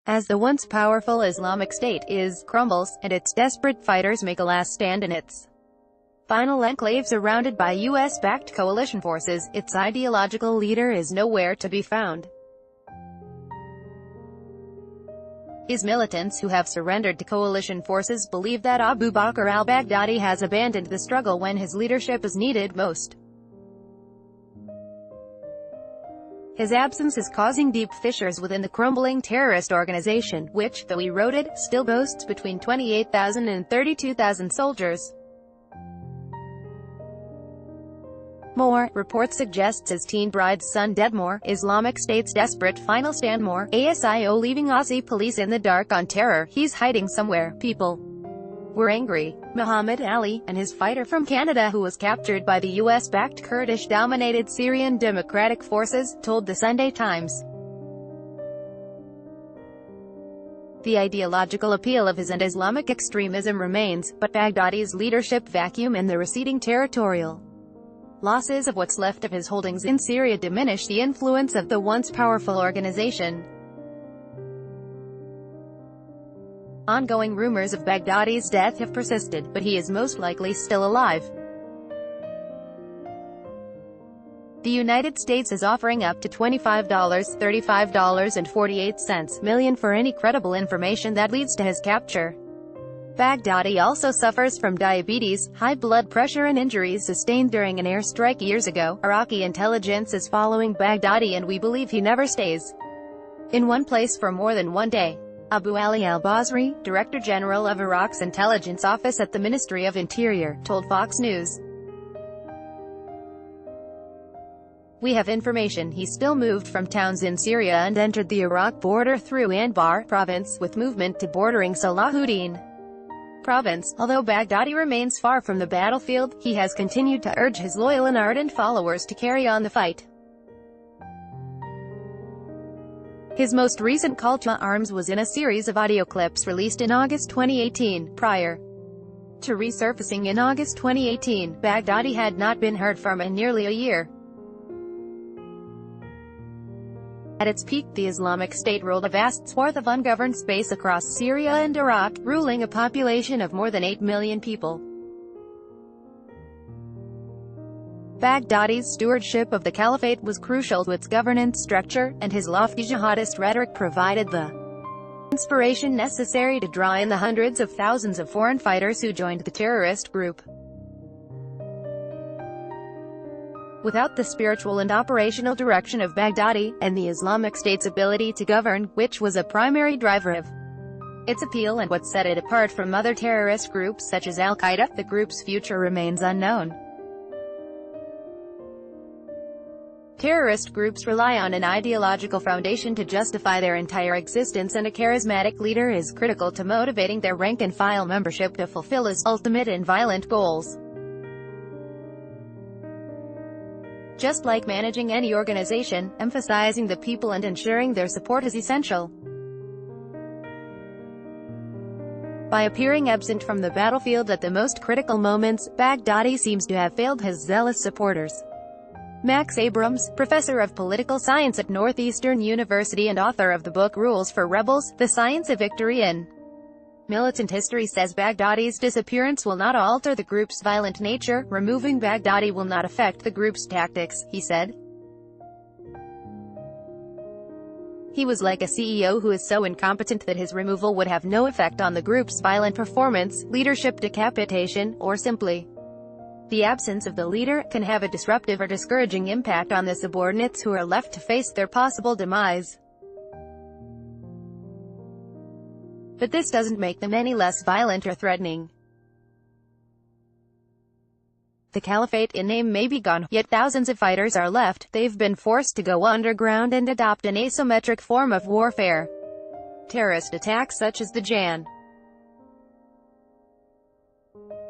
as the once powerful Islamic State crumbles, and its desperate fighters make a last stand in its final enclave surrounded by US-backed coalition forces, its ideological leader is nowhere to be found. His militants who have surrendered to coalition forces believe that Abu Bakr al-Baghdadi has abandoned the struggle when his leadership is needed most. His absence is causing deep fissures within the crumbling terrorist organization, which, though eroded, still boasts between 28,000 and 32,000 soldiers. More, report suggests his teen bride's son dead. More, Islamic State's desperate final stand. More, ASIO leaving Aussie police in the dark on terror. He's hiding somewhere. People were angry. Muhammad Ali, and his fighter from Canada who was captured by the US-backed Kurdish-dominated Syrian Democratic Forces, told the Sunday Times. The ideological appeal of his and Islamic extremism remains, but Baghdadi's leadership vacuum and the receding territorial losses of what's left of his holdings in Syria diminish the influence of the once powerful organization. Ongoing rumors of Baghdadi's death have persisted, but he is most likely still alive. The United States is offering up to $35.48 million for any credible information that leads to his capture. Baghdadi also suffers from diabetes, high blood pressure and injuries sustained during an airstrike years ago. Iraqi intelligence is following Baghdadi and we believe he never stays in one place for more than one day. Abu Ali al-Basri, Director General of Iraq's intelligence office at the Ministry of Interior, told Fox News. We have information he still moved from towns in Syria and entered the Iraq border through Anbar province, with movement to bordering Salahuddin province. Although Baghdadi remains far from the battlefield, he has continued to urge his loyal and ardent followers to carry on the fight. His most recent call to arms was in a series of audio clips released in August 2018. Prior to resurfacing in August 2018, Baghdadi had not been heard from in nearly a year. At its peak, the Islamic State ruled a vast swath of ungoverned space across Syria and Iraq, ruling a population of more than 8 million people. Baghdadi's stewardship of the caliphate was crucial to its governance structure, and his lofty jihadist rhetoric provided the inspiration necessary to draw in the hundreds of thousands of foreign fighters who joined the terrorist group. Without the spiritual and operational direction of Baghdadi, and the Islamic State's ability to govern, which was a primary driver of its appeal and what set it apart from other terrorist groups such as al-Qaeda, the group's future remains unknown. Terrorist groups rely on an ideological foundation to justify their entire existence, and a charismatic leader is critical to motivating their rank-and-file membership to fulfill his ultimate and violent goals. Just like managing any organization, emphasizing the people and ensuring their support is essential. By appearing absent from the battlefield at the most critical moments, Baghdadi seems to have failed his zealous supporters. Max Abrams, professor of political science at Northeastern University and author of the book Rules for Rebels, The Science of Victory in Militant History, says Baghdadi's disappearance will not alter the group's violent nature. Removing Baghdadi will not affect the group's tactics, he said. He was like a CEO who is so incompetent that his removal would have no effect on the group's violent performance, leadership decapitation, or simply the absence of the leader, can have a disruptive or discouraging impact on the subordinates who are left to face their possible demise. But this doesn't make them any less violent or threatening. The caliphate in name may be gone, yet thousands of fighters are left. They've been forced to go underground and adopt an asymmetric form of warfare. Terrorist attacks such as the Jan.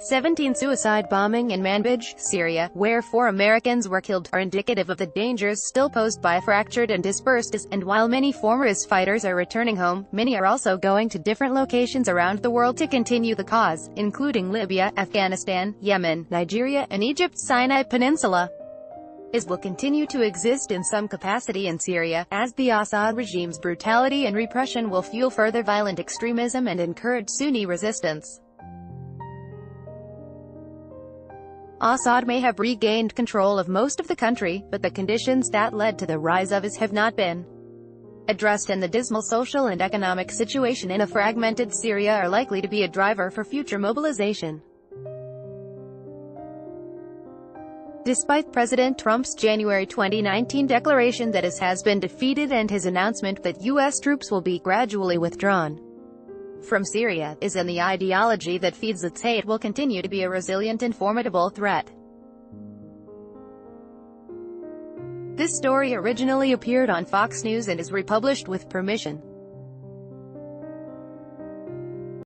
17 suicide bombing in Manbij, Syria, where 4 Americans were killed, are indicative of the dangers still posed by fractured and dispersed IS, and while many former IS fighters are returning home, many are also going to different locations around the world to continue the cause, including Libya, Afghanistan, Yemen, Nigeria, and Egypt's Sinai Peninsula. is will continue to exist in some capacity in Syria, as the Assad regime's brutality and repression will fuel further violent extremism and encourage Sunni resistance. Assad may have regained control of most of the country, but the conditions that led to the rise of IS have not been addressed, and the dismal social and economic situation in a fragmented Syria are likely to be a driver for future mobilization. Despite President Trump's January 2019 declaration that IS has been defeated and his announcement that U.S. troops will be gradually withdrawn from Syria, IS and the ideology that feeds its hate will continue to be a resilient and formidable threat. This story originally appeared on Fox News and is republished with permission.